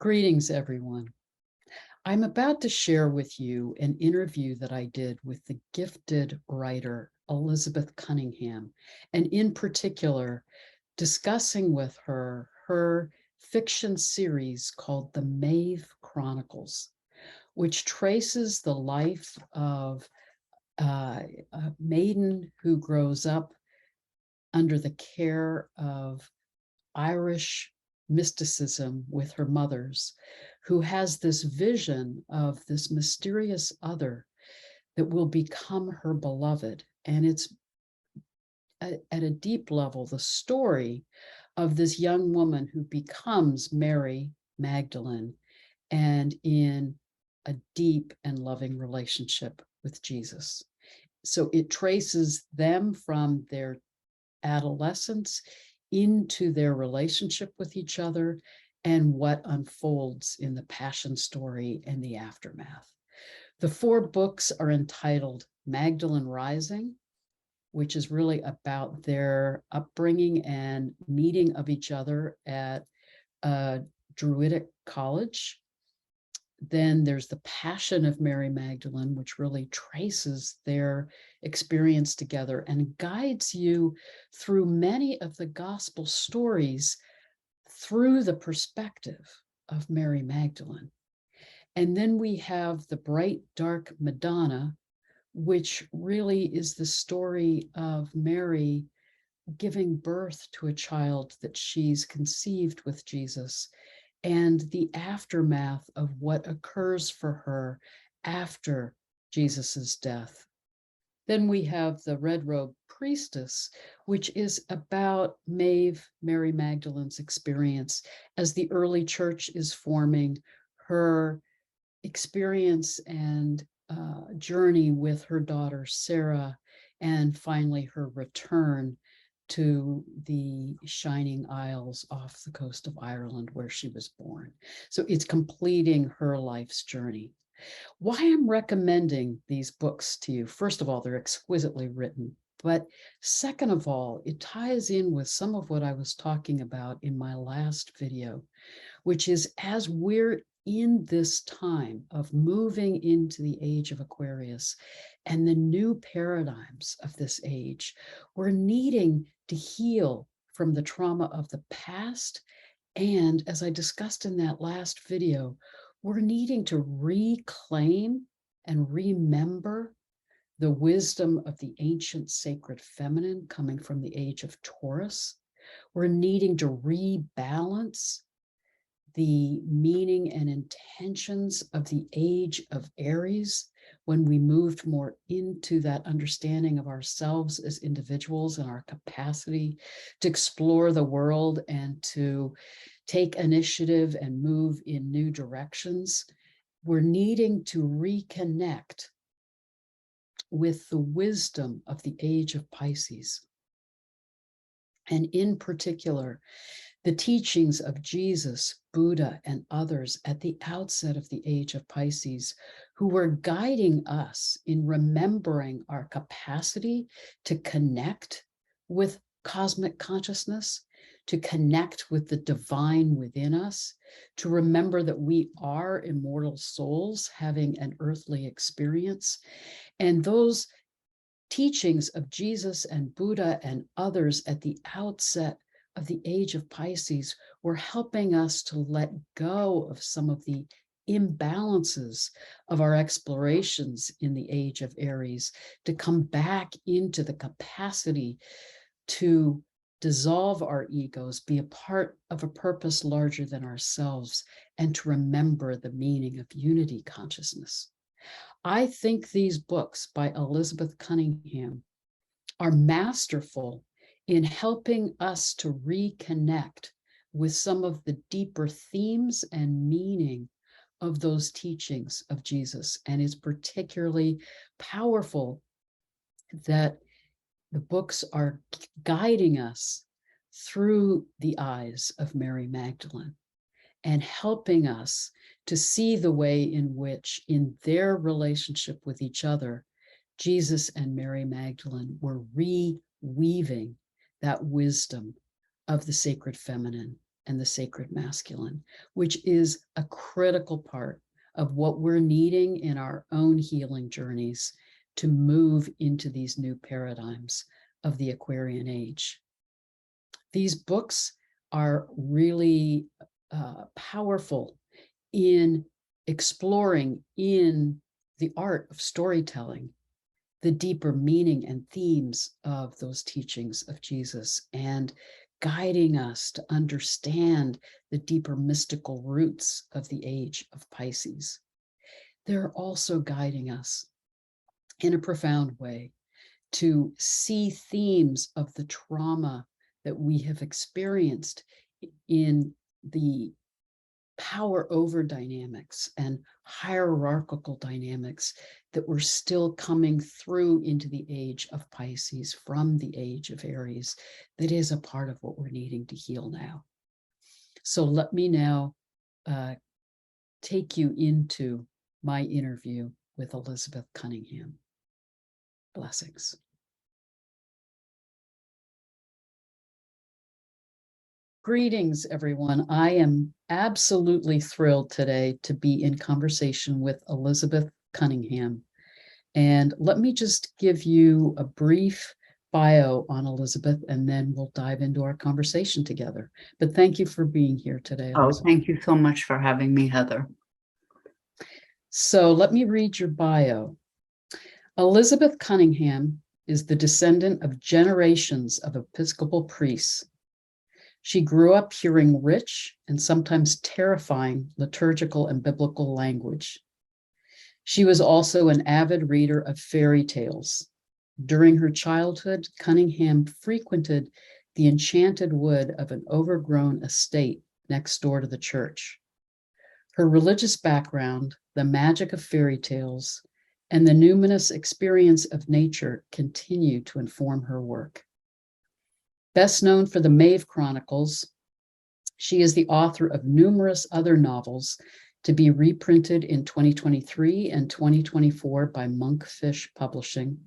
Greetings, everyone. I'm about to share with you an interview that I did with the gifted writer, Elizabeth Cunningham, and in particular, discussing with her fiction series called the Maeve Chronicles, which traces the life of a maiden who grows up under the care of Irish mysticism with her mothers, who has this vision of this mysterious other that will become her beloved. And it's at a deep level the story of this young woman who becomes Mary Magdalene and in a deep and loving relationship with Jesus. So it traces them from their adolescence into their relationship with each other and what unfolds in the passion story and the aftermath. The 4 books are entitled Magdalene Rising, which is really about their upbringing and meeting of each other at a Druidic college. Then there's the Passion of Mary Magdalene, which really traces their experience together and guides you through many of the gospel stories through the perspective of Mary Magdalene. And then we have the Bright Dark Madonna, which really is the story of Mary giving birth to a child that she's conceived with Jesus, and the aftermath of what occurs for her after Jesus's death. Then we have the Red Robe Priestess, which is about Maeve, Mary Magdalene's experience as the early church is forming, her experience and journey with her daughter Sarah, and finally her return to the Shining Isles off the coast of Ireland where she was born. So it's completing her life's journey. Why I'm recommending these books to you, first of all, they're exquisitely written, but second of all, it ties in with some of what I was talking about in my last video, which is as we're in this time of moving into the age of Aquarius and the new paradigms of this age, we're needing to heal from the trauma of the past. And as I discussed in that last video, we're needing to reclaim and remember the wisdom of the ancient sacred feminine coming from the age of Taurus. We're needing to rebalance the meaning and intentions of the age of Aries when we moved more into that understanding of ourselves as individuals and our capacity to explore the world and to take initiative and move in new directions. We're needing to reconnect with the wisdom of the age of Pisces. And in particular, the teachings of Jesus, Buddha, and others at the outset of the age of Pisces, who were guiding us in remembering our capacity to connect with cosmic consciousness, to connect with the divine within us, to remember that we are immortal souls having an earthly experience. And those teachings of Jesus and Buddha and others at the outset of the age of Pisces were helping us to let go of some of the imbalances of our explorations in the age of Aries, to come back into the capacity to dissolve our egos, be a part of a purpose larger than ourselves, and to remember the meaning of unity consciousness. I think these books by Elizabeth Cunningham are masterful in helping us to reconnect with some of the deeper themes and meaning of those teachings of Jesus. And it's particularly powerful that the books are guiding us through the eyes of Mary Magdalene and helping us to see the way in which, in their relationship with each other, Jesus and Mary Magdalene were reweaving that wisdom of the sacred feminine and the sacred masculine, which is a critical part of what we're needing in our own healing journeys to move into these new paradigms of the Aquarian age. These books are really powerful in exploring in the art of storytelling the deeper meaning and themes of those teachings of Jesus, and guiding us to understand the deeper mystical roots of the age of Pisces. They're also guiding us in a profound way to see themes of the trauma that we have experienced in the power over dynamics and hierarchical dynamics that were still coming through into the age of Pisces from the age of Aries, that is a part of what we're needing to heal now. So let me now take you into my interview with Elizabeth Cunningham. Blessings. Greetings, everyone. I am absolutely thrilled today to be in conversation with Elizabeth Cunningham. And let me just give you a brief bio on Elizabeth, and then we'll dive into our conversation together. But thank you for being here today, Elizabeth. Oh, thank you so much for having me, Heather. So let me read your bio. Elizabeth Cunningham is the descendant of generations of Episcopal priests. She grew up hearing rich and sometimes terrifying liturgical and biblical language. She was also an avid reader of fairy tales. During her childhood, Cunningham frequented the enchanted wood of an overgrown estate next door to the church. Her religious background, the magic of fairy tales, and the numinous experience of nature continue to inform her work. Best known for the Maeve Chronicles, she is the author of numerous other novels to be reprinted in 2023 and 2024 by Monkfish Publishing.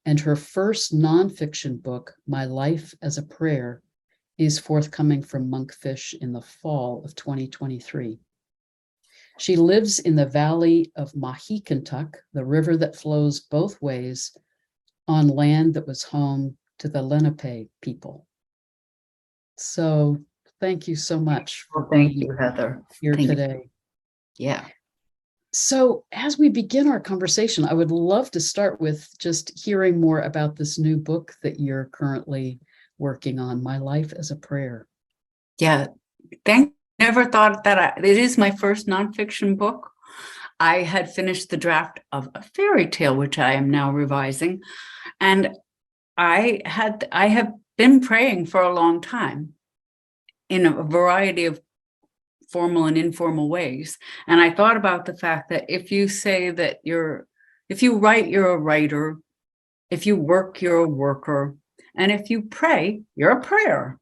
And her first nonfiction book, My Life as a Prayer, is forthcoming from Monkfish in the fall of 2023. She lives in the valley of Mahicantuck, the river that flows both ways, on land that was home to the Lenape people. So thank you so much for Thank you, Heather. Here today. Yeah. So as we begin our conversation, I would love to start with just hearing more about this new book that you're currently working on, My Life as a Prayer. Yeah. Never thought that it is my first nonfiction book. I had finished the draft of a fairy tale, which I am now revising. And I have been praying for a long time in a variety of formal and informal ways. And I thought about the fact that if you say that if you write, you're a writer, if you work, you're a worker, and if you pray, you're a prayer.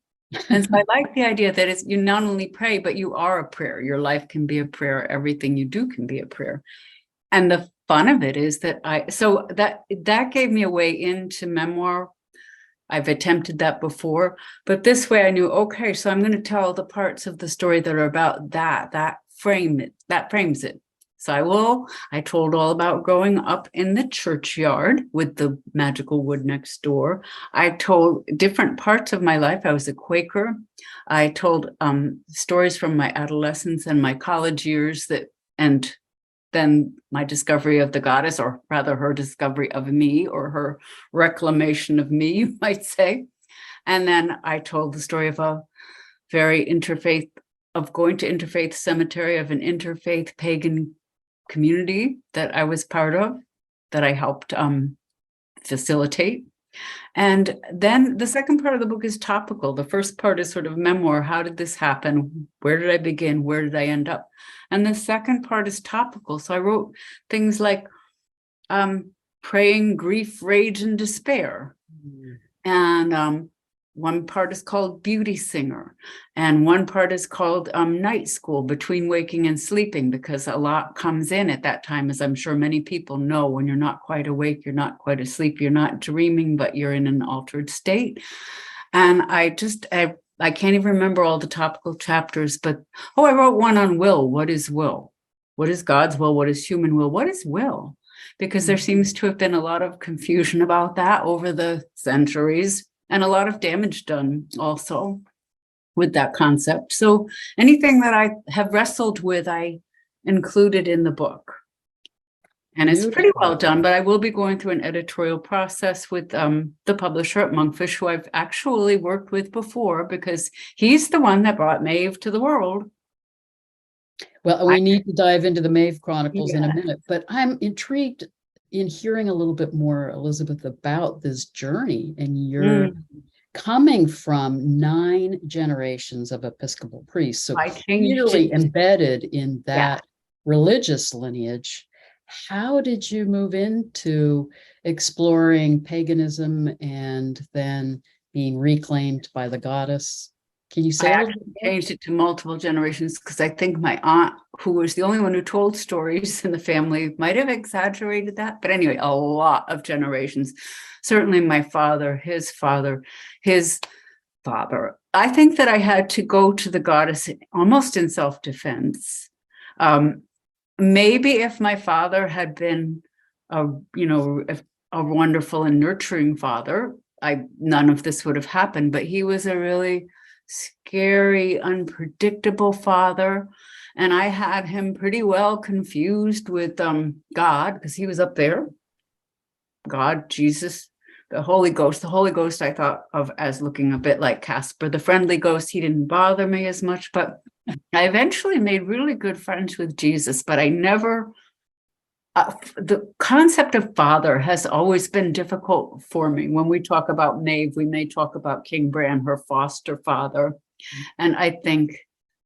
And so I like the idea that you not only pray, but you are a prayer. Your life can be a prayer. Everything you do can be a prayer. And the fun of it is that that gave me a way into memoir. I've attempted that before, but this way I knew, okay, so I'm going to tell the parts of the story that are about that frames it. So I told all about growing up in the churchyard with the magical wood next door. I told different parts of my life. I was a Quaker. I told stories from my adolescence and my college years and then my discovery of the goddess, or rather her discovery of me, or her reclamation of me, you might say. And then I told the story of a very going to interfaith cemetery, of an interfaith pagan community that I was part of, that I helped facilitate. And then the second part of the book is topical. The first part is sort of memoir. How did this happen? Where did I begin? Where did I end up? And the second part is topical. So I wrote things like praying, grief, rage, and despair. And one part is called Beauty Singer. And one part is called Night School, between waking and sleeping, because a lot comes in at that time, as I'm sure many people know. When you're not quite awake, you're not quite asleep, you're not dreaming, but you're in an altered state. And I I can't even remember all the topical chapters, but I wrote one on will. What is will? What is God's will? What is human will? What is will? Because there seems to have been a lot of confusion about that over the centuries, and a lot of damage done also with that concept. So anything that I have wrestled with, I included in the book. And it's pretty well done, but I will be going through an editorial process with the publisher at Monkfish, who I've actually worked with before, because he's the one that brought Maeve to the world. Well, we need to dive into the Maeve Chronicles in a minute, but I'm intrigued in hearing a little bit more, Elizabeth, about this journey. And you're coming from 9 generations of Episcopal priests, so clearly embedded in that religious lineage. How did you move into exploring paganism and then being reclaimed by the goddess? Can you say I changed it to multiple generations because I think my aunt, who was the only one who told stories in the family, might have exaggerated that. But anyway, a lot of generations. Certainly my father, his father, his father. I think that I had to go to the goddess almost in self-defense. Maybe if my father had been a wonderful and nurturing father, none of this would have happened. But he was a really scary, unpredictable father. And I had him pretty well confused with God, because he was up there. God, Jesus, the Holy Ghost. The Holy Ghost I thought of as looking a bit like Casper, the friendly ghost. He didn't bother me as much, but I eventually made really good friends with Jesus, but I never, the concept of father has always been difficult for me. When we talk about Maeve, we may talk about King Bran, her foster father. And I think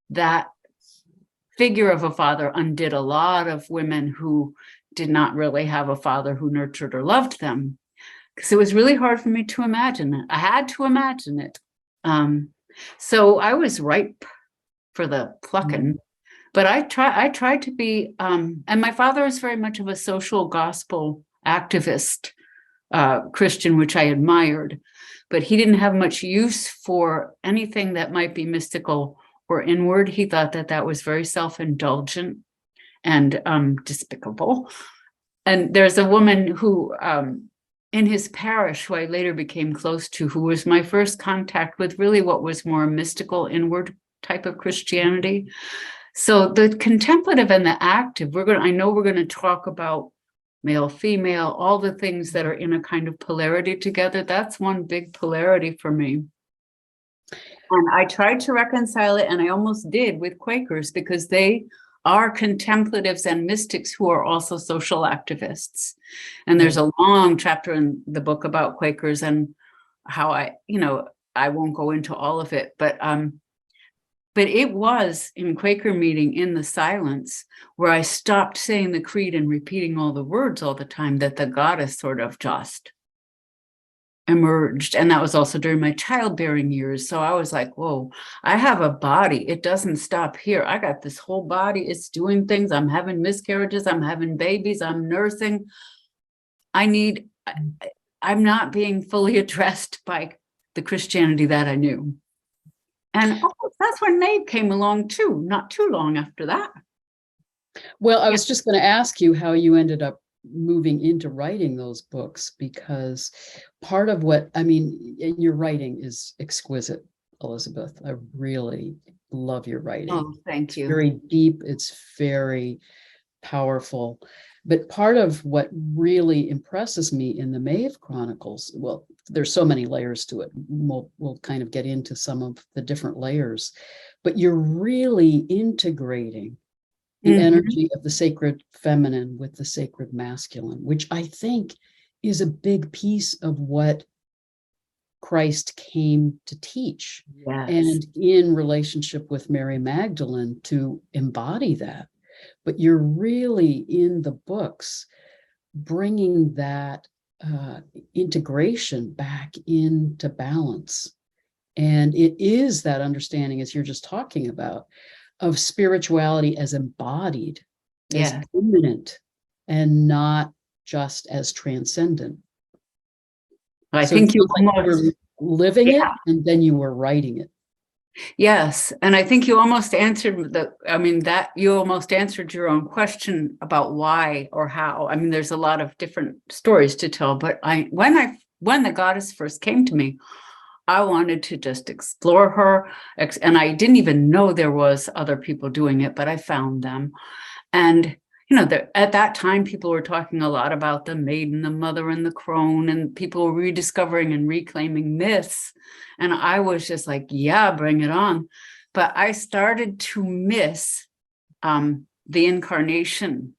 that figure of a father undid a lot of women who did not really have a father who nurtured or loved them, because it was really hard for me to imagine it. I had to imagine it. So I was ripe for the plucking, but I tried to be, and my father is very much of a social gospel activist Christian, which I admired, but he didn't have much use for anything that might be mystical or inward. He thought that that was very self-indulgent and despicable. And there's a woman who, in his parish, who I later became close to, who was my first contact with really what was more mystical, inward type of Christianity. So the contemplative and the active, I know we're going to talk about male, female, all the things that are in a kind of polarity together. That's one big polarity for me. And I tried to reconcile it, and I almost did, with Quakers, because they are contemplatives and mystics who are also social activists. And there's a long chapter in the book about Quakers and how I won't go into all of it, but it was in Quaker meeting in the silence where I stopped saying the creed and repeating all the words all the time, that the goddess sort of just emerged. And that was also during my childbearing years. So I was like, whoa, I have a body. It doesn't stop here. I got this whole body. It's doing things. I'm having miscarriages. I'm having babies. I'm nursing. I'm not being fully addressed by the Christianity that I knew. And that's when Maeve came along too, not too long after that. Well, I was just going to ask you how you ended up moving into writing those books, because part of your writing is exquisite, Elizabeth. I really love your writing. Oh, thank you. It's very deep. It's very powerful. But part of what really impresses me in the Maeve Chronicles, well, there's so many layers to it. We'll kind of get into some of the different layers, but you're really integrating the energy of the sacred feminine with the sacred masculine, which I think is a big piece of what Christ came to teach. Yes. And in relationship with Mary Magdalene to embody that. But you're really in the books bringing that integration back into balance. And it is that understanding, as you're just talking about, of spirituality as embodied, as immanent, and not just as transcendent. I think you were living it, and then you were writing it. Yes. And I think you almost answered that you almost answered your own question about why or how. I mean, there's a lot of different stories to tell, but when the goddess first came to me, I wanted to just explore her. And I didn't even know there was other people doing it, but I found them. And at that time, people were talking a lot about the maiden, the mother, and the crone, and people were rediscovering and reclaiming myths. And I was just like, yeah, bring it on. But I started to miss the incarnation,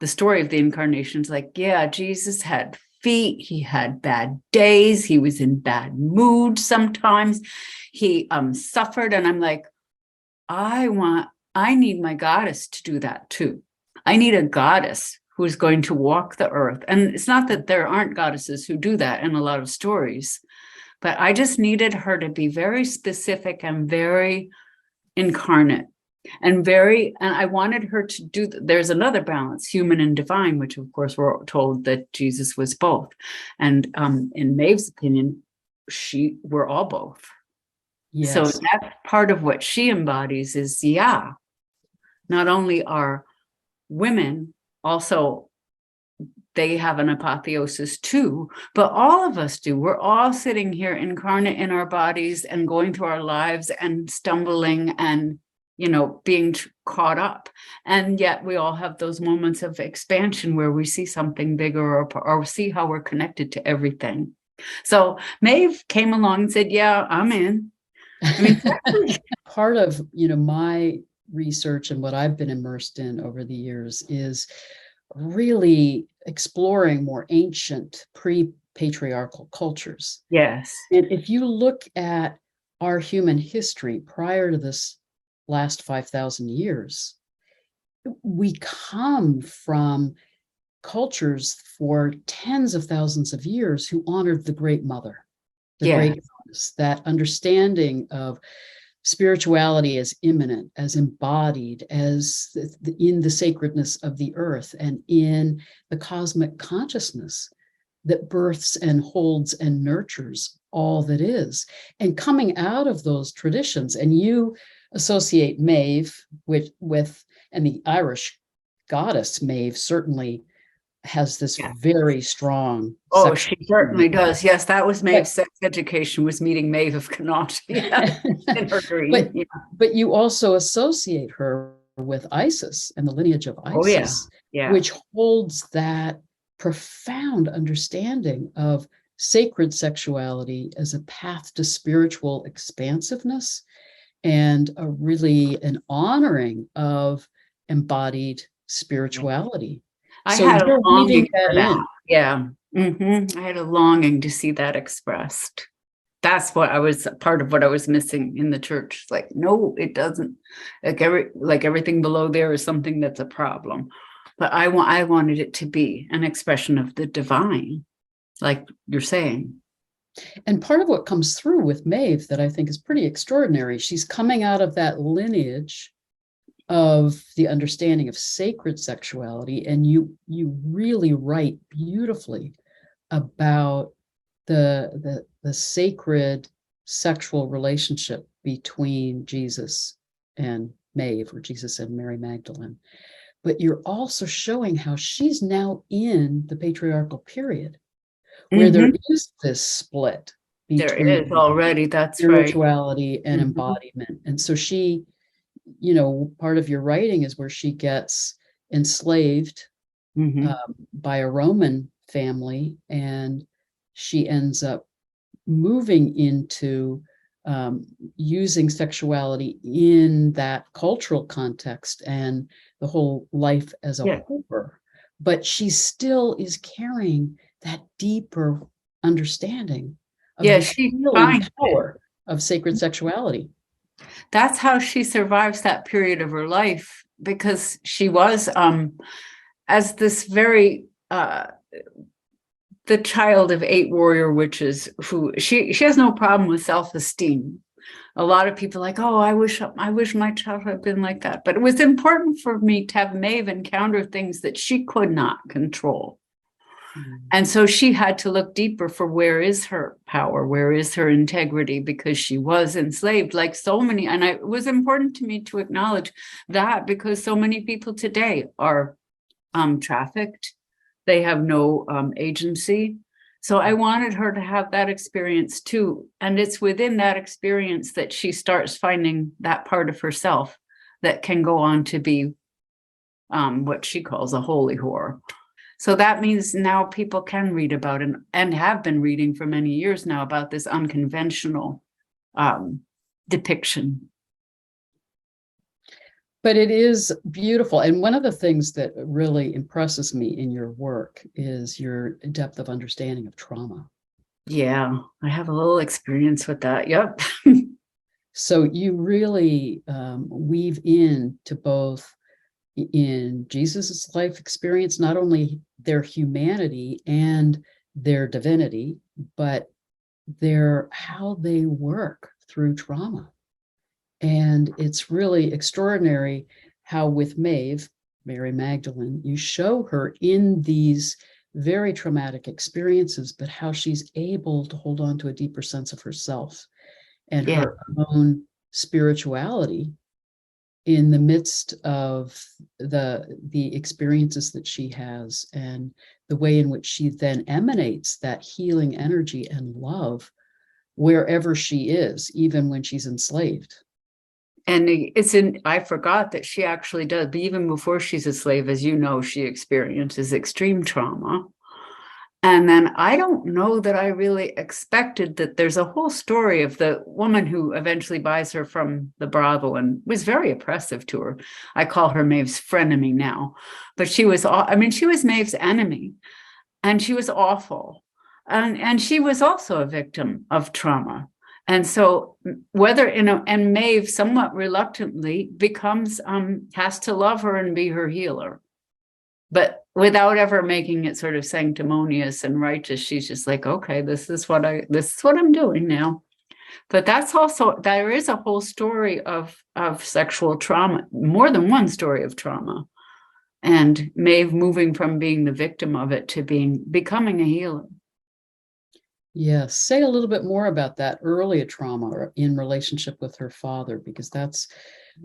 the story of the incarnations. Like, yeah, Jesus had feet, he had bad days, he was in bad mood sometimes, he suffered. And I'm like, I need my goddess to do that too. I need a goddess who is going to walk the earth. And it's not that there aren't goddesses who do that in a lot of stories, but I just needed her to be very specific and very incarnate and I wanted her to do, there's another balance, human and divine, which of course we're told that Jesus was both. And in Maeve's opinion, we're all both. Yes. So that's part of what she embodies is, not only are women also, they have an apotheosis too, but all of us do. We're all sitting here incarnate in our bodies and going through our lives and stumbling and, being caught up. And yet we all have those moments of expansion where we see something bigger or see how we're connected to everything. So Maeve came along and said, yeah, I'm in. I mean, part of, my research and what I've been immersed in over the years is really exploring more ancient pre-patriarchal cultures. Yes. And if you look at our human history prior to this last 5,000 years, we come from cultures for tens of thousands of years who honored the Great Mother, the Great Goddess, that understanding of spirituality as immanent, as embodied, as in the sacredness of the earth and in the cosmic consciousness that births and holds and nurtures all that is. And coming out of those traditions, and you associate Maeve with and the Irish goddess Maeve certainly has this very strong. Oh, she certainly does. Yes, that was Maeve's sex education, was meeting Maeve of Connaught in her dream. But you also associate her with Isis and the lineage of Isis, which holds that profound understanding of sacred sexuality as a path to spiritual expansiveness and an honoring of embodied spirituality. I had a longing for that. Yeah. I had a longing to see that expressed. That's part of what I was missing in the church. It's like, no, it doesn't. Like everything below there is something that's a problem. But I wanted it to be an expression of the divine, like you're saying. And part of what comes through with Maeve that I think is pretty extraordinary, she's coming out of that lineage of the understanding of sacred sexuality, and you really write beautifully about the sacred sexual relationship between Jesus and Maeve, or Jesus and Mary Magdalene. But you're also showing how she's now in the patriarchal period, where there is this split between there is already, that's spirituality and embodiment. And so she, part of your writing is where she gets enslaved by a Roman family, and she ends up moving into using sexuality in that cultural context and the whole life as a whore. But she still is carrying that deeper understanding of the healing power of sacred sexuality. That's how she survives that period of her life, because she was as this very the child of 8 warrior witches, who she has no problem with self-esteem. A lot of people are like, oh, I wish my child had been like that. But it was important for me to have Maeve encounter things that she could not control. And so she had to look deeper for where is her power, where is her integrity, because she was enslaved like so many. And it was important to me to acknowledge that, because so many people today are trafficked. They have no agency. So I wanted her to have that experience too. And it's within that experience that she starts finding that part of herself that can go on to be what she calls a holy whore. So that means now people can read about it, and have been reading for many years now, about this unconventional depiction. But it is beautiful. And one of the things that really impresses me in your work is your depth of understanding of trauma. Yeah, I have a little experience with that. Yep. So you really weave in to both in Jesus's life experience, not only their humanity and their divinity, but how they work through trauma. And it's really extraordinary how with Maeve, Mary Magdalene, you show her in these very traumatic experiences, but how she's able to hold on to a deeper sense of herself and her own spirituality in the midst of the experiences that she has, and the way in which she then emanates that healing energy and love wherever she is, even when she's enslaved. And I forgot that she actually does, but even before she's a slave, as you know, she experiences extreme trauma. And then I don't know that I really expected that there's a whole story of the woman who eventually buys her from the brothel and was very oppressive to her. I call her Maeve's frenemy now, but she was Maeve's enemy, and she was awful. And she was also a victim of trauma. And so and Maeve somewhat reluctantly has to love her and be her healer, but without ever making it sort of sanctimonious and righteous. She's just like, okay, this is what I'm doing now. But there is a whole story of sexual trauma, more than one story of trauma, and Maeve moving from being the victim of it to becoming a healer. Yes. Say a little bit more about that early trauma in relationship with her father, because that's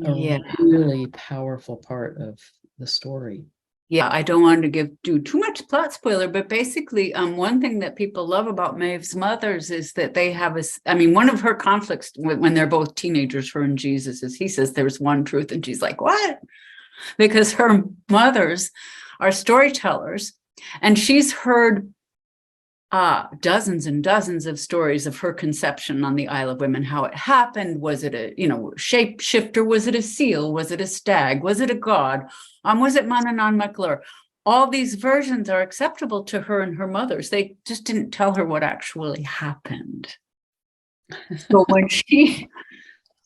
a really powerful part of the story. Yeah, I don't want to do too much plot spoiler, but basically, one thing that people love about Maeve's mothers is that they have one of her conflicts when they're both teenagers, her and Jesus, is he says there's one truth, and she's like, what? Because her mothers are storytellers, and she's heard dozens and dozens of stories of her conception on the Isle of Women, how it happened. Was it a shapeshifter? Was it a seal? Was it a stag? Was it a god? Was it Manannán mac Lir? All these versions are acceptable to her and her mothers. They just didn't tell her what actually happened. So when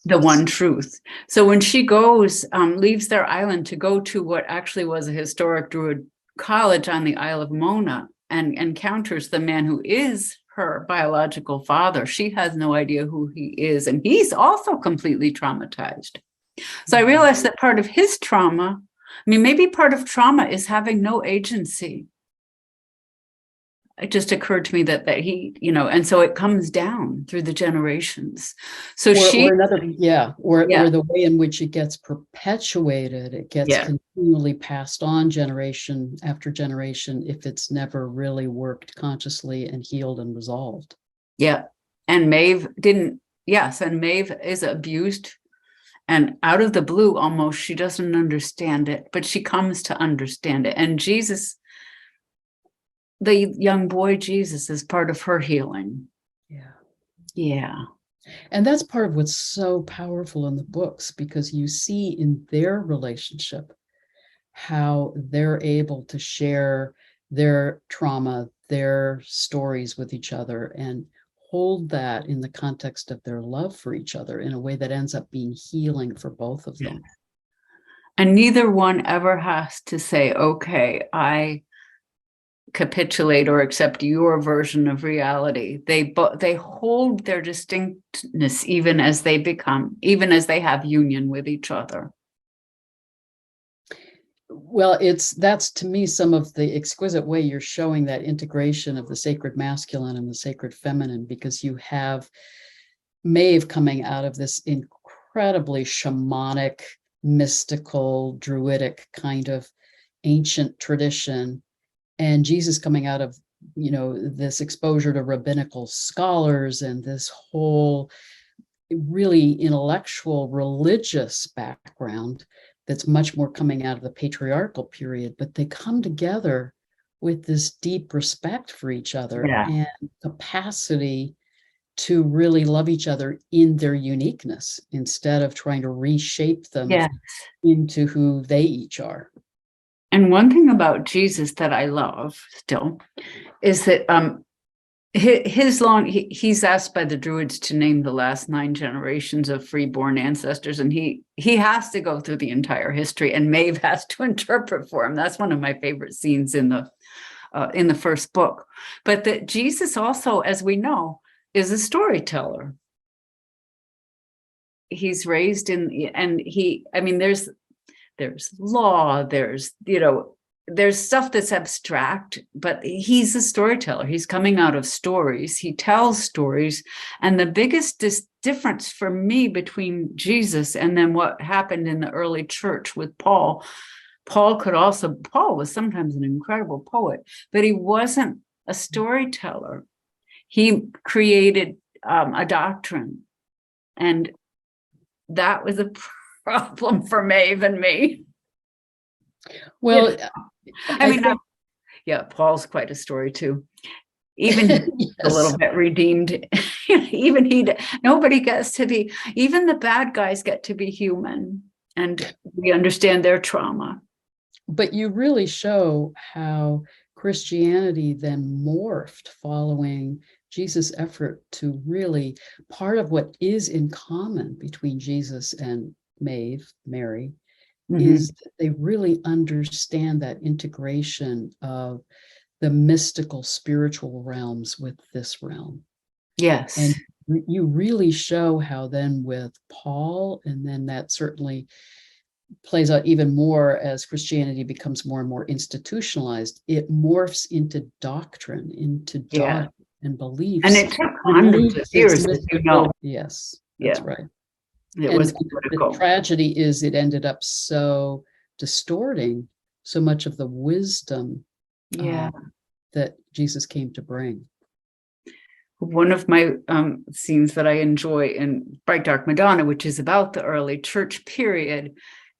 the one truth. So when she goes, leaves their island to go to what actually was a historic Druid college on the Isle of Mona, and encounters the man who is her biological father, she has no idea who he is. And he's also completely traumatized. So I realized that part of his trauma, maybe part of trauma is having no agency. It just occurred to me that he, and so it comes down through the generations. So or the way in which it gets perpetuated, it gets continually passed on generation after generation if it's never really worked consciously and healed and resolved. Yeah. And Maeve and Maeve is abused, and out of the blue, almost, she doesn't understand it, but she comes to understand it. And Jesus, the young boy Jesus, is part of her healing. Yeah. And that's part of what's so powerful in the books, because you see in their relationship how they're able to share their trauma, their stories with each other, and hold that in the context of their love for each other in a way that ends up being healing for both of them. And neither one ever has to say, okay, I capitulate or accept your version of reality. They hold their distinctness even as they have union with each other. Well, that's to me some of the exquisite way you're showing that integration of the sacred masculine and the sacred feminine, because you have Maeve coming out of this incredibly shamanic, mystical, druidic kind of ancient tradition, and Jesus coming out of, this exposure to rabbinical scholars and this whole really intellectual, religious background that's much more coming out of the patriarchal period, but they come together with this deep respect for each other Yeah. and capacity to really love each other in their uniqueness instead of trying to reshape them Yeah. into who they each are. And one thing about Jesus that I love still is that he's asked by the Druids to name the last 9 generations of freeborn ancestors, and he has to go through the entire history, and Maeve has to interpret for him. That's one of my favorite scenes in the first book. But that Jesus also, as we know, is a storyteller. He's raised in, and there's law, there's stuff that's abstract, but he's a storyteller. He's coming out of stories. He tells stories. And the biggest difference for me between Jesus and then what happened in the early church with Paul was sometimes an incredible poet, but he wasn't a storyteller. He created a doctrine. And that was a problem for Maeve and me. Well, Paul's quite a story too. Even yes. A little bit redeemed. Nobody gets to be, even the bad guys get to be human, and we understand their trauma. But you really show how Christianity then morphed following Jesus' effort to really, part of what is in common between Jesus and Maeve, Mary, is that they really understand that integration of the mystical spiritual realms with this realm. Yes. And you really show how then with Paul, and then that certainly plays out even more as Christianity becomes more and more institutionalized, it morphs into doctrine, into dogma and beliefs. And it took hundreds of years, as you know. Yes, that's right. It was critical. The tragedy is it ended up so distorting so much of the wisdom that Jesus came to bring. One of my scenes that I enjoy in Bright Dark Madonna, which is about the early church period,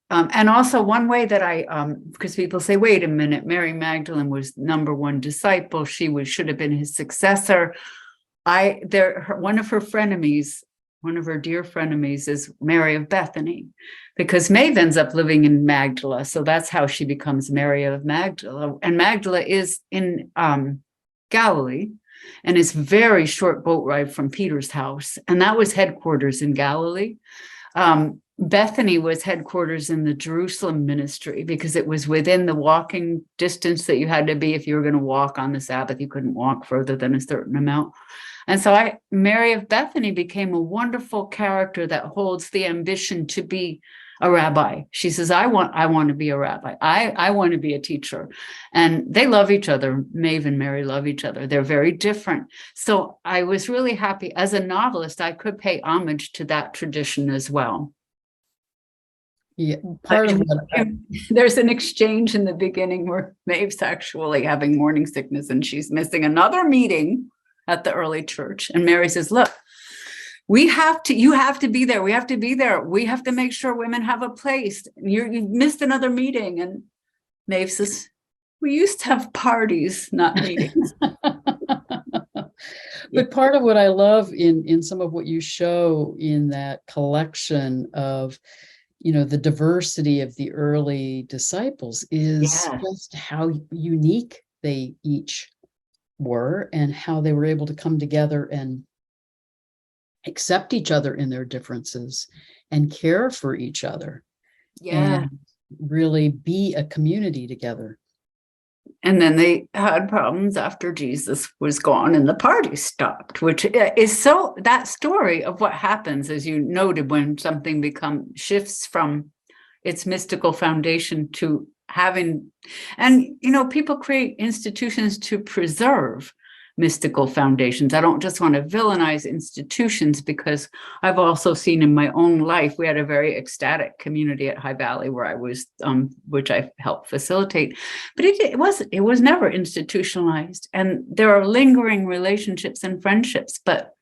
and also one way that because people say, wait a minute, Mary Magdalene was #1 disciple. She should have been his successor. One of her frenemies, one of her dear frenemies, is Mary of Bethany, because Maeve ends up living in Magdala. So that's how she becomes Mary of Magdala. And Magdala is in Galilee, and it's very short boat ride from Peter's house. And that was headquarters in Galilee. Bethany was headquarters in the Jerusalem ministry, because it was within the walking distance that you had to be if you were going to walk on the Sabbath. You couldn't walk further than a certain amount. And so Mary of Bethany became a wonderful character that holds the ambition to be a rabbi. She says, I want to be a rabbi. I want to be a teacher. And they love each other. Maeve and Mary love each other. They're very different. So I was really happy as a novelist, I could pay homage to that tradition as well. Yeah, part of there's an exchange in the beginning where Maeve's actually having morning sickness and she's missing another meeting at the early church. And Mary says, look, you have to be there. We have to be there. We have to make sure women have a place. You've missed another meeting. And Maeve says, we used to have parties, not meetings. But part of what I love in some of what you show in that collection of, the diversity of the early disciples is just how unique they each were, and how they were able to come together and accept each other in their differences and care for each other and really be a community together. And then they had problems after Jesus was gone and the party stopped, which is so that story of what happens, as you noted, when something shifts from its mystical foundation to having, and, people create institutions to preserve mystical foundations. I don't just want to villainize institutions, because I've also seen in my own life, we had a very ecstatic community at High Valley where I was, which I helped facilitate, but it was never institutionalized. And there are lingering relationships and friendships, but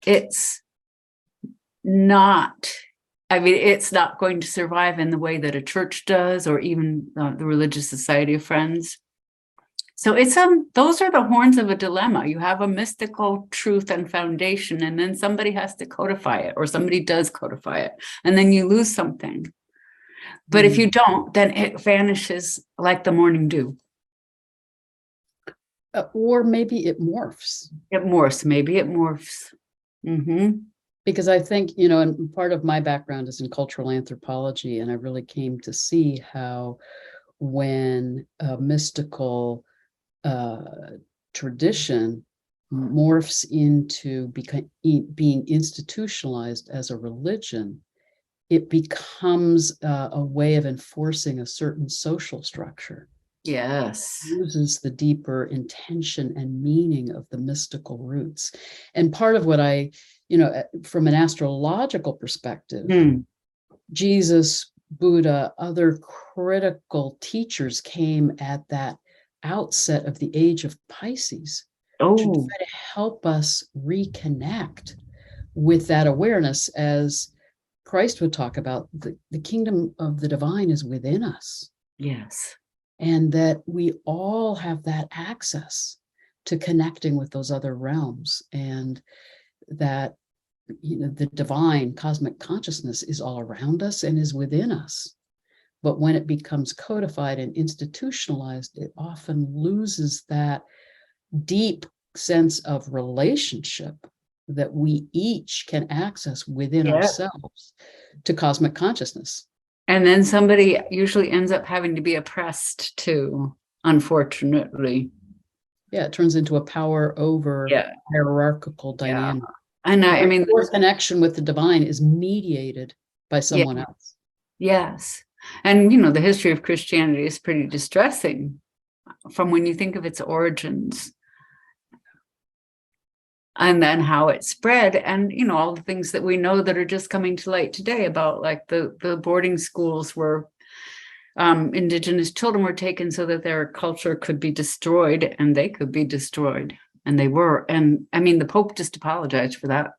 it's not, it's not going to survive in the way that a church does, or even the Religious Society of Friends. So it's those are the horns of a dilemma. You have a mystical truth and foundation, and then somebody has to codify it, or somebody does codify it, and then you lose something. But if you don't, then it vanishes like the morning dew. Or maybe it morphs. Maybe it morphs. Mm-hmm. Because I think, and part of my background is in cultural anthropology, and I really came to see how when a mystical tradition morphs into being institutionalized as a religion, it becomes a way of enforcing a certain social structure. Yes. It loses the deeper intention and meaning of the mystical roots. And part of what I, from an astrological perspective, Jesus, Buddha, other critical teachers came at that outset of the age of Pisces to try to help us reconnect with that awareness, as Christ would talk about, the kingdom of the divine is within us. Yes. And that we all have that access to connecting with those other realms, and that the divine cosmic consciousness is all around us and is within us. But when it becomes codified and institutionalized, it often loses that deep sense of relationship that we each can access within ourselves to cosmic consciousness. And then somebody usually ends up having to be oppressed too, unfortunately. Yeah, it turns into a power over hierarchical dynamic. And I mean, your connection with the divine is mediated by someone else. Yes. And, the history of Christianity is pretty distressing from when you think of its origins, and then how it spread, and, all the things that we know that are just coming to light today about, like the boarding schools where Indigenous children were taken so that their culture could be destroyed, and they could be destroyed. And they were. And I mean, the Pope just apologized for that.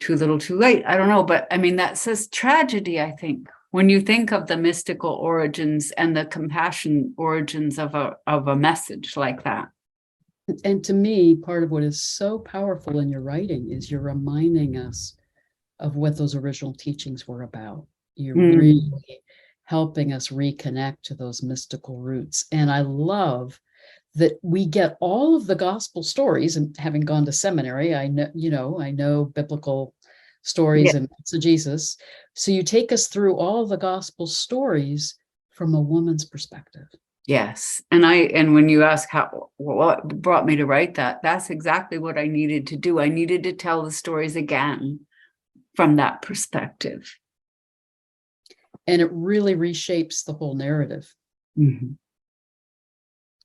Too little, too late. I don't know. But I mean, that says tragedy, I think, when you think of the mystical origins and the compassion origins of a message like that. And to me, part of what is so powerful in your writing is you're reminding us of what those original teachings were about. You're really helping us reconnect to those mystical roots. And I love that we get all of the gospel stories, and having gone to seminary, I know biblical stories and exegesis. So you take us through all the gospel stories from a woman's perspective. Yes. And when you ask what brought me to write that, that's exactly what I needed to do. I needed to tell the stories again from that perspective. And it really reshapes the whole narrative. Mm-hmm.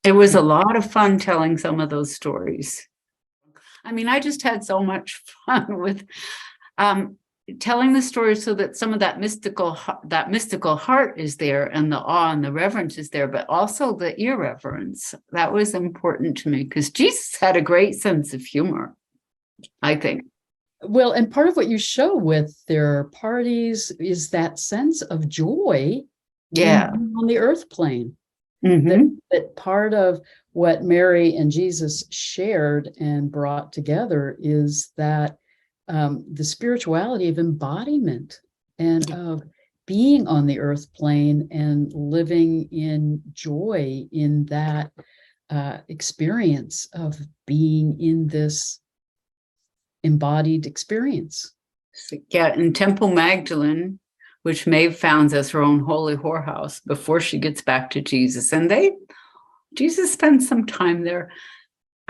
It was a lot of fun telling some of those stories. I mean, I just had so much fun with telling the story, so that some of that mystical heart is there, and the awe and the reverence is there, but also the irreverence. That was important to me, because Jesus had a great sense of humor, I think. Well, and part of what you show with their parties is that sense of joy on the earth plane. That part of what Mary and Jesus shared and brought together is that the spirituality of embodiment and of being on the earth plane and living in joy in that experience of being in this embodied experience. Yeah, in Temple Magdalene, which Maeve founds as her own holy whorehouse before she gets back to Jesus. And Jesus spends some time there.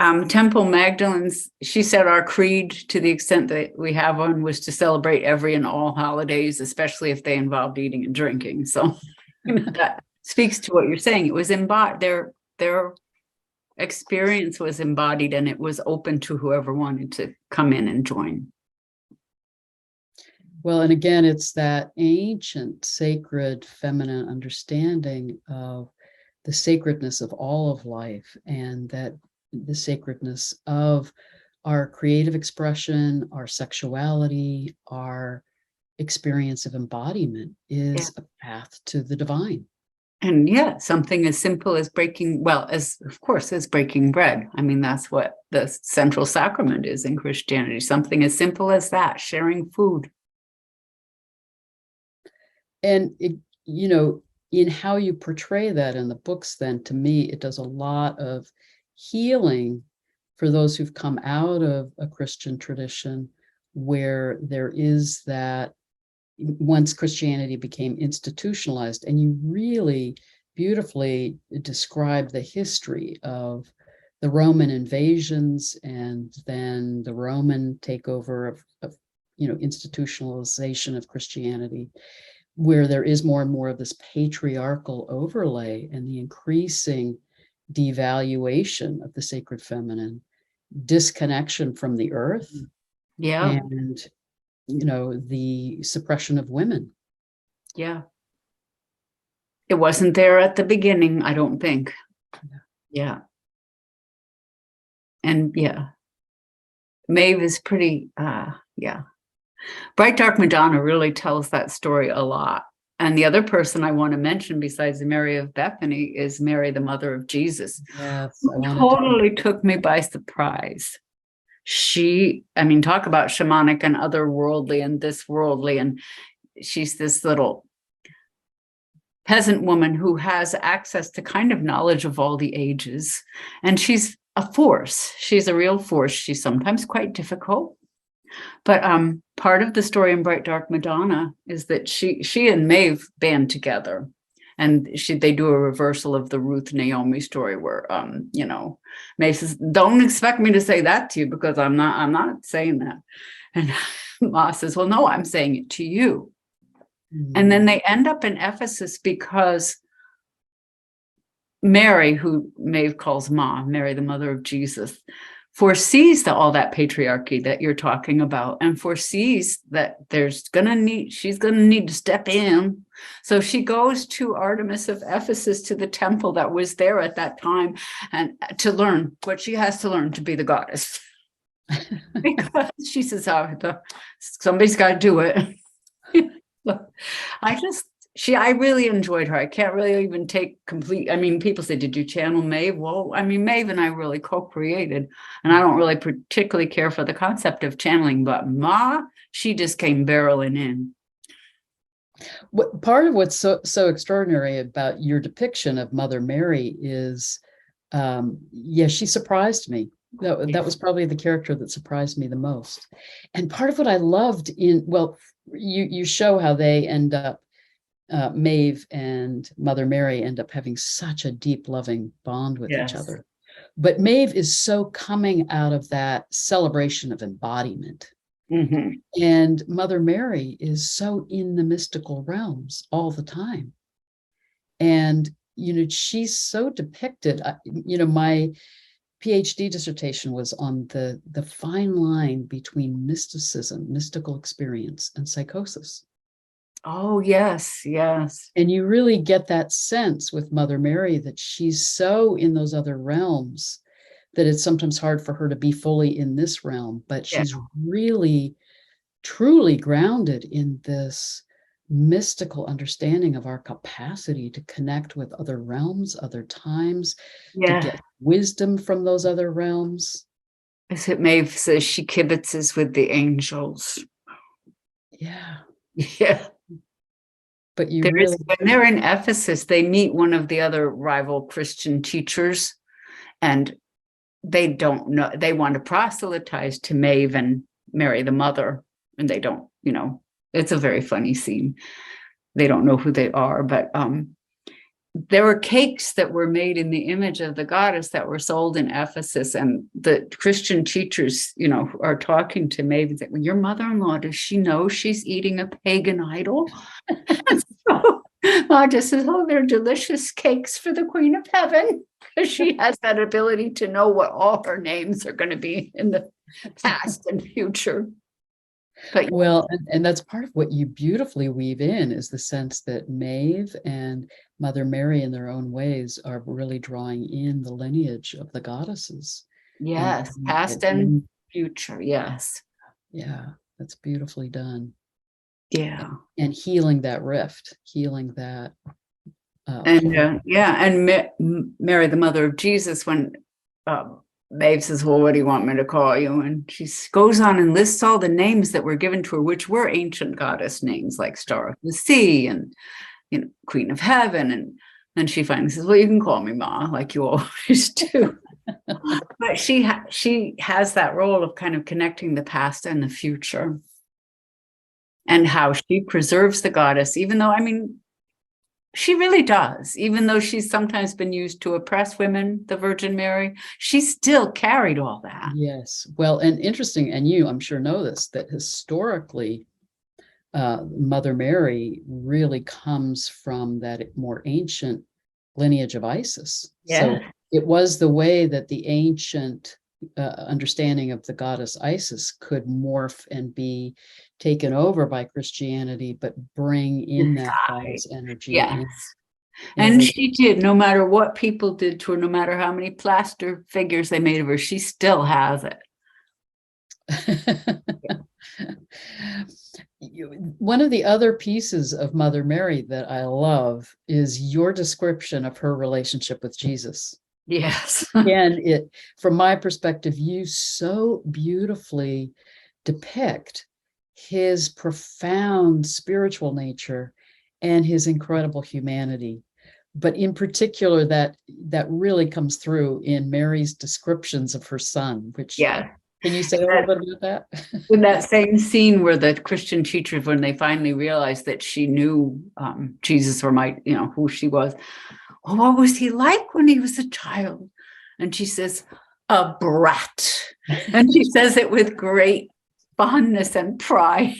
Temple Magdalene's, she said, our creed, to the extent that we have one, was to celebrate every and all holidays, especially if they involved eating and drinking. So that speaks to what you're saying. It was embodied. Their experience was embodied, and it was open to whoever wanted to come in and join. Well, and again, it's that ancient, sacred, feminine understanding of the sacredness of all of life, and that the sacredness of our creative expression, our sexuality, our experience of embodiment is a path to the divine. And yeah, something as simple as of course, as breaking bread. I mean, that's what the central sacrament is in Christianity. Something as simple as that, sharing food. And it, in how you portray that in the books, then to me, it does a lot of healing for those who've come out of a Christian tradition where there is that, once Christianity became institutionalized, and you really beautifully describe the history of the Roman invasions and then the Roman takeover of institutionalization of Christianity, where there is more and more of this patriarchal overlay and the increasing devaluation of the sacred feminine, disconnection from the earth, and the suppression of women. Yeah. It wasn't there at the beginning, I don't think. Yeah. And yeah. Maeve is pretty, Bright Dark Madonna really tells that story a lot. And the other person I want to mention besides Mary of Bethany is Mary, the mother of Jesus. Yes, Totally took me by surprise. Talk about shamanic and otherworldly and this worldly. And she's this little peasant woman who has access to kind of knowledge of all the ages. And she's a force. She's a real force. She's sometimes quite difficult. But part of the story in Bright Dark Madonna is that she and Maeve band together. And they do a reversal of the Ruth Naomi story where, Maeve says, "Don't expect me to say that to you because I'm not saying that." And Ma says, "Well, no, I'm saying it to you." Mm-hmm. And then they end up in Ephesus because Mary, who Maeve calls Ma, Mary, the mother of Jesus, foresees all that patriarchy that you're talking about, and foresees that she's going to need to step in. So she goes to Artemis of Ephesus, to the temple that was there at that time, and to learn what she has to learn to be the goddess. Because she says, somebody's got to do it. I really enjoyed her. I can't really even take complete. People say, "Did you channel Maeve?" Well, Maeve and I really co-created, and I don't really particularly care for the concept of channeling, but Ma, she just came barreling in. Part of what's so extraordinary about your depiction of Mother Mary is, she surprised me. That was probably the character that surprised me the most. And part of what I loved you show how they end up, Maeve and Mother Mary end up having such a deep, loving bond with each other. But Maeve is so coming out of that celebration of embodiment. Mm-hmm. And Mother Mary is so in the mystical realms all the time. And, she's so depicted. My PhD dissertation was on the fine line between mysticism, mystical experience, and psychosis. Oh, yes, yes. And you really get that sense with Mother Mary that she's so in those other realms that it's sometimes hard for her to be fully in this realm, but she's really, truly grounded in this mystical understanding of our capacity to connect with other realms, other times, to get wisdom from those other realms. As it Maeve says, she kibitzes with the angels. Yeah. Yeah. But when they're in Ephesus, they meet one of the other rival Christian teachers, and they don't know, they want to proselytize to Maeve and Mary the mother, and they don't, it's a very funny scene. They don't know who they are, but there were cakes that were made in the image of the goddess that were sold in Ephesus, and the Christian teachers, are talking to Maeve and say, "Well, your mother-in-law, does she know she's eating a pagan idol?" Ma just says, oh, they're delicious cakes for the Queen of Heaven. Because she has that ability to know what all her names are going to be in the past and future. But Well, and that's part of what you beautifully weave in, is the sense that Maeve and Mother Mary in their own ways are really drawing in the lineage of the goddesses. yes, past and future. Yes. Yeah, that's beautifully done. Yeah. And healing that rift, healing that. And Mary, the mother of Jesus, when Maeve says, well, what do you want me to call you? And she goes on and lists all the names that were given to her, which were ancient goddess names, like Star of the Sea and, Queen of Heaven. And then she finally says, well, you can call me Ma, like you always do. But she has that role of kind of connecting the past and the future, and how she preserves the goddess, even though, she really does. Even though she's sometimes been used to oppress women, the Virgin Mary, she still carried all that. Yes. Well, and interesting, and you, I'm sure, know this, that historically, Mother Mary really comes from that more ancient lineage of Isis. Yeah. So it was the way that the ancient understanding of the goddess Isis could morph and be taken over by Christianity, but bring in that goddess energy. Yes. And she did, no matter what people did to her, no matter how many plaster figures they made of her, she still has it. One of the other pieces of Mother Mary that I love is your description of her relationship with Jesus. Yes. And from my perspective, you so beautifully depict his profound spiritual nature and his incredible humanity. But in particular, that really comes through in Mary's descriptions of her son, which, yeah. Can you say a little bit about that? In that same scene where the Christian teachers, when they finally realized that she knew Jesus, or who she was, well, what was he like when he was a child? And she says, a brat. And she says it with great fondness and pride.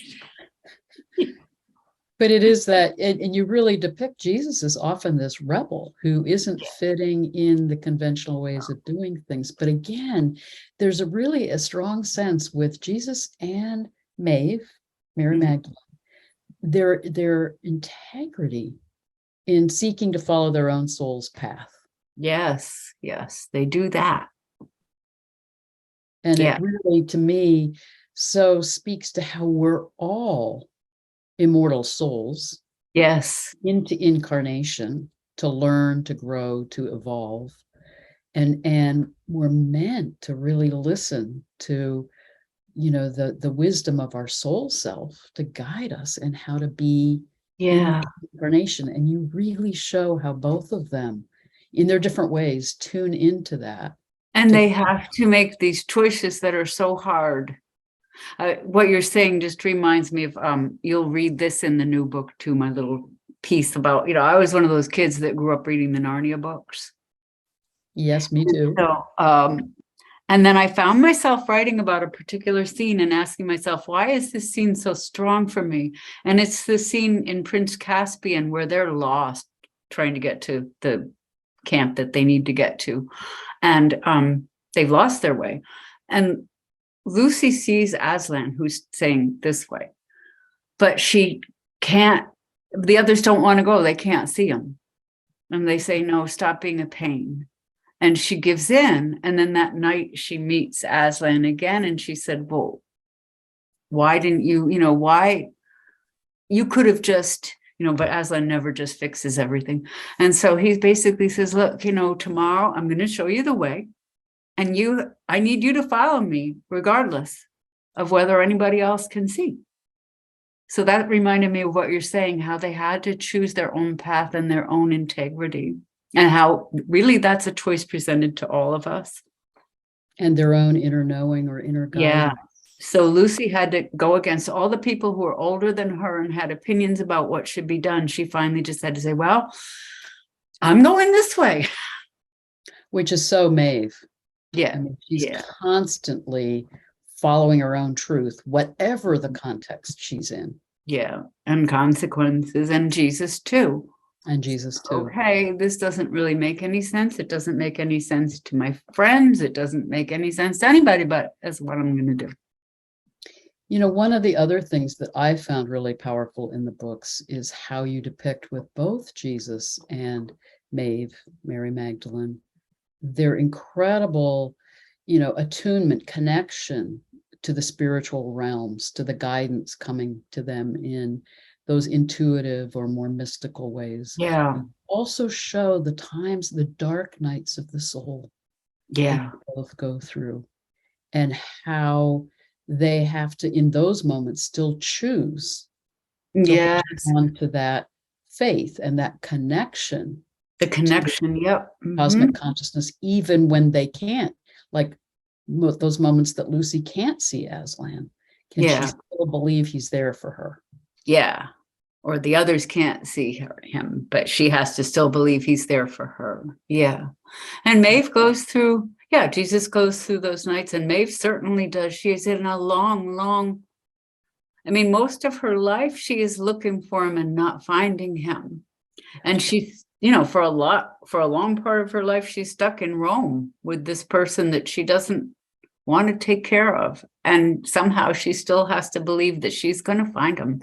But it is that, and you really depict Jesus as often this rebel who isn't fitting in the conventional ways of doing things. But again, there's really a strong sense with Jesus and Maeve, Mary Magdalene, their integrity in seeking to follow their own soul's path. Yes, they do that. And it really, to me, so speaks to how we're all immortal souls. Yes. Into incarnation to learn, to grow, to evolve. And we're meant to really listen to, the wisdom of our soul self to guide us and how to be in incarnation. And you really show how both of them, in their different ways, tune into that. And they have to make these choices that are so hard. What you're saying just reminds me of, you'll read this in the new book too, my little piece about, I was one of those kids that grew up reading the Narnia books. Yes, me too. So, and then I found myself writing about a particular scene and asking myself, why is this scene so strong for me? And it's the scene in Prince Caspian where they're lost trying to get to the camp that they need to get to. And they've lost their way. And Lucy sees Aslan, who's saying this way, but she can't, the others don't want to go. They can't see him. And they say, no, stop being a pain. And she gives in. And then that night she meets Aslan again. And she said, well, why didn't you, why you could have just, but Aslan never just fixes everything. And so he basically says, look, tomorrow I'm going to show you the way. And I need you to follow me regardless of whether anybody else can see. So that reminded me of what you're saying, how they had to choose their own path and their own integrity, and how really that's a choice presented to all of us. And their own inner knowing or inner guidance. Yeah. So Lucy had to go against all the people who were older than her and had opinions about what should be done. She finally just had to say, well, I'm going this way. Which is so Maeve. Yeah. She's constantly following her own truth, whatever the context she's in. Yeah. And consequences, and Jesus too. And Jesus too. Okay, this doesn't really make any sense. It doesn't make any sense to my friends. It doesn't make any sense to anybody, but that's what I'm going to do. You know, one of the other things that I found really powerful in the books is how you depict with both Jesus and Maeve, Mary Magdalene, their incredible, attunement, connection to the spiritual realms, to the guidance coming to them in those intuitive or more mystical ways. Yeah. Also show the times, the dark nights of the soul Yeah. they both go through, and how they have to, in those moments, still choose to Yes. hold on to that faith and that connection. The connection. Yep. Cosmic consciousness, even when they can't, like those moments that Lucy can't see Aslan. Can she still believe he's there for her? Yeah. Or the others can't see him, but she has to still believe he's there for her. Yeah. And Maeve goes through, Jesus goes through those nights, and Maeve certainly does. She is in a long, most of her life, she is looking for him and not finding him. And she's, for a long part of her life, she's stuck in Rome with this person that she doesn't want to take care of. And somehow she still has to believe that she's going to find him.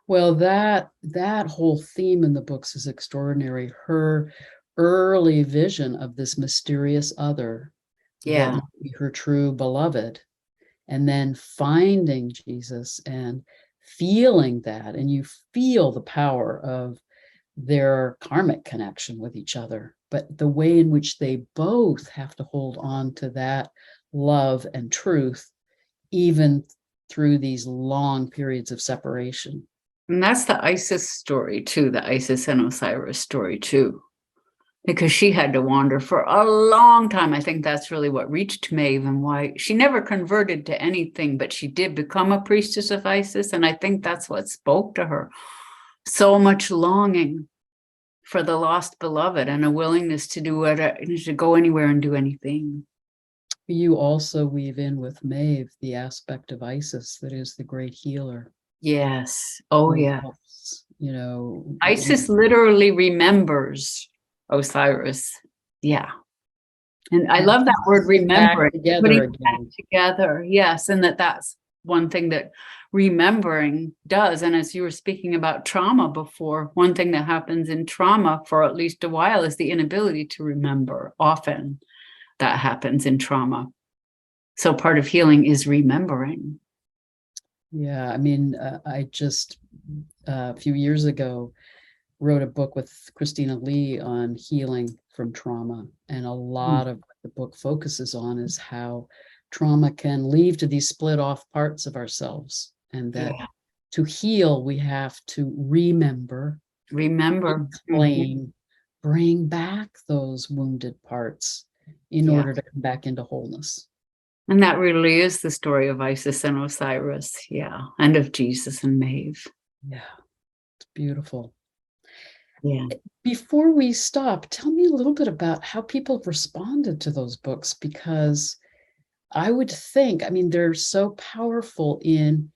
Well, that whole theme in the books is extraordinary. Her early vision of this mysterious other that might be her true beloved, and then finding Jesus and feeling that, and you feel the power of their karmic connection with each other, but the way in which they both have to hold on to that love and truth, even through these long periods of separation. And that's the Isis story too, the Isis and Osiris story too, because she had to wander for a long time. I think that's really what reached Maeve and why she never converted to anything, but she did become a priestess of Isis. And I think that's what spoke to her. So much longing for the lost beloved and a willingness to do to go anywhere and do anything. You also weave in with Maeve the aspect of Isis that is the great healer. Yes. Oh, yeah. Isis literally remembers Osiris. Yeah. And I love that word, remembering. Back together. Yes. And that's one thing that remembering does. And as you were speaking about trauma before, one thing that happens in trauma for at least a while is the inability to remember. Often that happens in trauma. So part of healing is remembering. Yeah, I just a few years ago wrote a book with Christina Lee on healing from trauma, and a lot of what the book focuses on is how trauma can lead to these split off parts of ourselves, and that to heal we have to remember, claim, bring back those wounded parts in order to come back into wholeness. And that really is the story of Isis and Osiris, and of Jesus and Maeve. Yeah, it's beautiful. Yeah. Before we stop, tell me a little bit about how people responded to those books, because I would think, they're so powerful in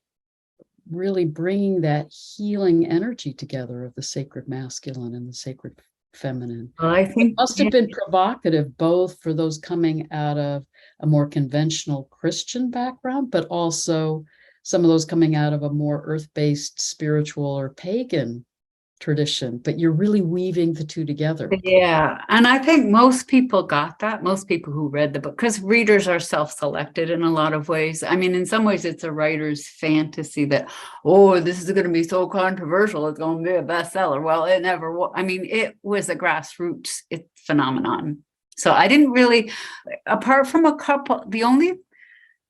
really bringing that healing energy together of the sacred masculine and the sacred feminine. Well, I think it must have been provocative both for those coming out of a more conventional Christian background, but also some of those coming out of a more earth-based spiritual or pagan tradition, but you're really weaving the two together. Yeah. And I think most people got that, most people who read the book, because readers are self-selected in a lot of ways. In some ways it's a writer's fantasy that, this is going to be so controversial, it's going to be a bestseller. Well, it never was. It was a grassroots phenomenon. So I didn't really, apart from a couple, the only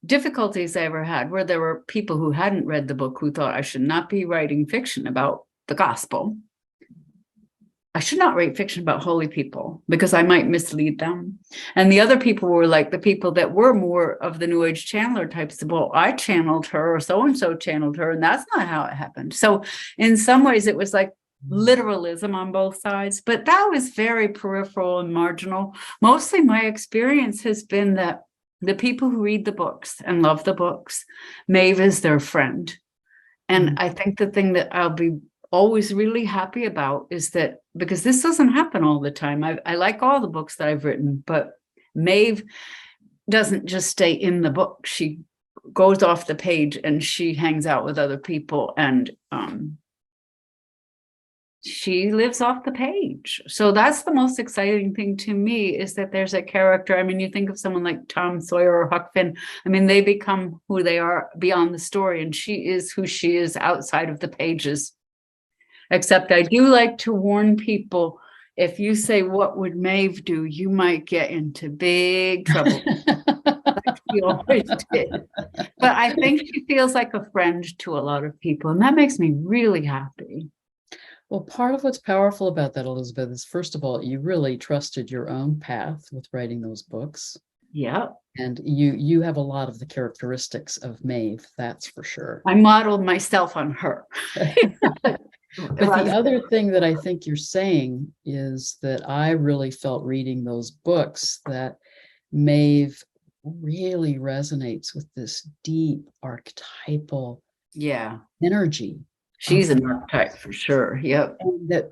difficulties I ever had were there were people who hadn't read the book who thought I should not be writing fiction about the gospel. I should not write fiction about holy people because I might mislead them. And the other people were like the people that were more of the New Age channeler types. Well, I channeled her, or so-and-so channeled her, and that's not how it happened. So in some ways it was like literalism on both sides, but that was very peripheral and marginal. Mostly my experience has been that the people who read the books and love the books, Maeve is their friend. And I think the thing that I'll be always really happy about is that, because this doesn't happen all the time. I like all the books that I've written, but Maeve doesn't just stay in the book. She goes off the page and she hangs out with other people, and she lives off the page. So that's the most exciting thing to me, is that there's a character. I mean, you think of someone like Tom Sawyer or Huck Finn. I mean, they become who they are beyond the story, and she is who she is outside of the pages. Except I do like to warn people, if you say, what would Maeve do? You might get into big trouble. Like she always did. But I think she feels like a friend to a lot of people, and that makes me really happy. Well, part of what's powerful about that, Elizabeth, is, first of all, you really trusted your own path with writing those books. Yeah. And you have a lot of the characteristics of Maeve, that's for sure. I modeled myself on her. But the other thing that I think you're saying is that I really felt reading those books that Maeve really resonates with this deep archetypal energy. She's an archetype for sure. Yep. And that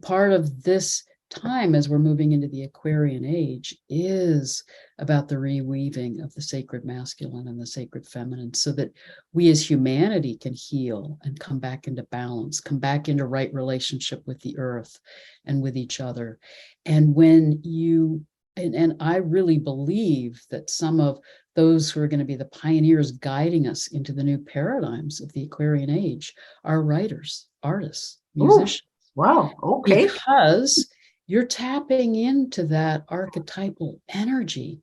part of this time, as we're moving into the Aquarian age, is about the reweaving of the sacred masculine and the sacred feminine, so that we as humanity can heal and come back into balance, come back into right relationship with the earth and with each other. And when you, and I really believe that some of those who are going to be the pioneers guiding us into the new paradigms of the Aquarian age are writers, artists, musicians. Ooh, wow. Okay. Because you're tapping into that archetypal energy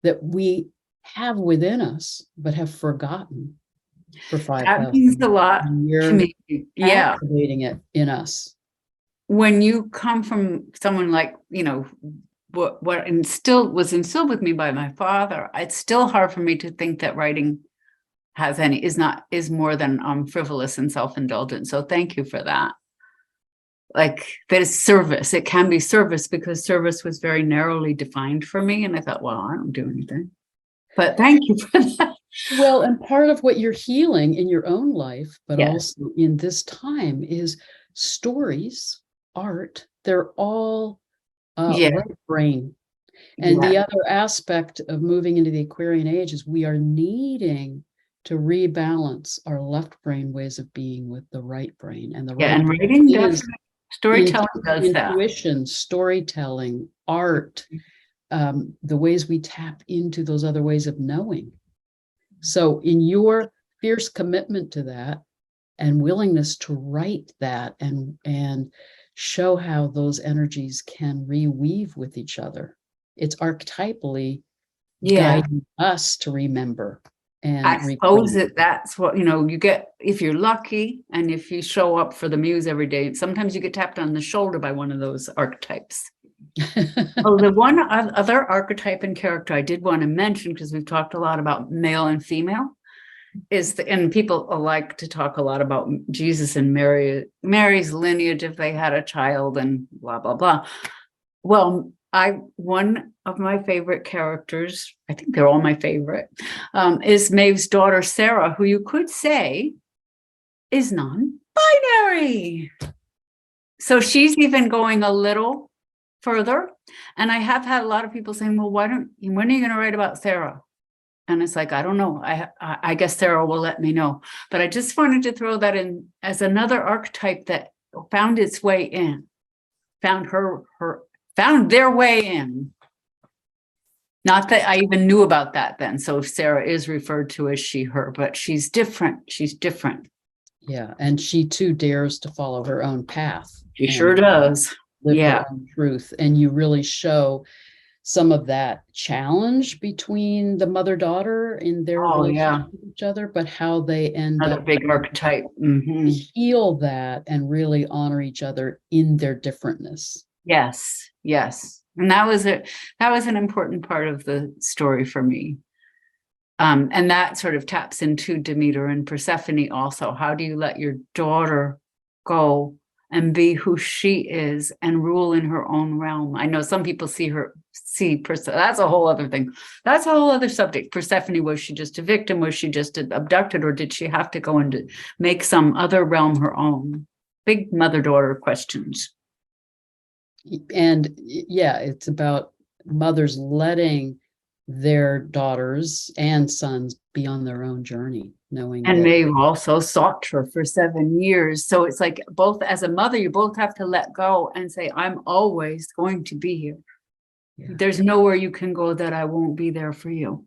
that we have within us, but have forgotten for 5,000 That means a lot to me. Yeah. Activating it in us. When you come from someone like, you know, what was instilled with me by my father, it's still hard for me to think that writing is more than frivolous and self-indulgent. So thank you for that. Like, that is service. It can be service, because service was very narrowly defined for me. And I thought, well, I don't do anything. But thank you for that. Well, and part of what you're healing in your own life, but also in this time, is stories, art. They're all right brain. And the other aspect of moving into the Aquarian age is we are needing to rebalance our left brain ways of being with the right brain. And the right and writing does, storytelling does that. Intuition, storytelling, art, the ways we tap into those other ways of knowing. So in your fierce commitment to that and willingness to write that and show how those energies can reweave with each other, it's archetypally guiding us to remember. And I suppose that's what, you know, you get, if you're lucky and if you show up for the muse every day, sometimes you get tapped on the shoulder by one of those archetypes. Oh, the one other archetype and character I did want to mention, because we've talked a lot about male and female, and people like to talk a lot about Jesus and Mary's lineage, if they had a child and blah, blah, blah. Well, one of my favorite characters, I think they're all my favorite, is Maeve's daughter, Sarah, who you could say is non-binary. So she's even going a little further. And I have had a lot of people saying, well, when are you going to write about Sarah? And it's like, I don't know. I guess Sarah will let me know. But I just wanted to throw that in as another archetype that found its way in, found their way in. Not that I even knew about that then. So if Sarah is referred to as she, her, but she's different. She's different. Yeah. And she too dares to follow her own path. She sure does. Live her own truth. And you really show some of that challenge between the mother-daughter in their relationship with each other, but how they end up big archetype. Mm-hmm. Heal that and really honor each other in their differentness. Yes, yes. And that was an important part of the story for me. And that sort of taps into Demeter and Persephone also. How do you let your daughter go and be who she is and rule in her own realm? I know some people see that's a whole other thing. That's a whole other subject. Persephone, was she just a victim? Was she just abducted? Or did she have to go and make some other realm her own? big mother-daughter questions. And yeah, it's about mothers letting their daughters and sons be on their own journey, knowing And that, Maeve also sought her for 7 years. So it's like both as a mother, you both have to let go and say, I'm always going to be here. yeah. There's nowhere you can go that I won't be there for you.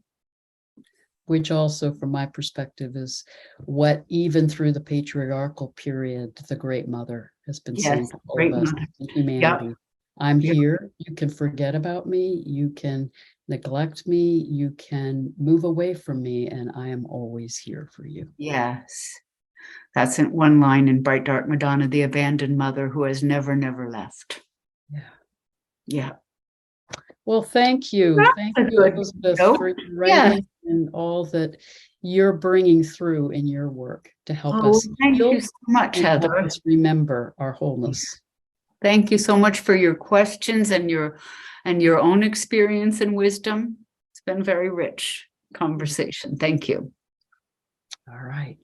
Which also, from my perspective, is what even through the patriarchal period, the Great Mother has been saying Yes, to all great of us mother. in humanity. Yep. I'm Yep. here. You can forget about me. You can neglect me. You can move away from me, and I am always here for you. Yes. That's in one line in Bright Dark Madonna, the abandoned mother who has never, never left. Yeah. Yeah. Well, thank you. That's Thank a you, good Elizabeth, note. for your Yeah. writing and all that you're bringing through in your work to help Oh, us thank heal you so much, and help Heather. us remember our wholeness. Thank you so much for your questions and your own experience and wisdom. It's been very rich conversation. Thank you. All right.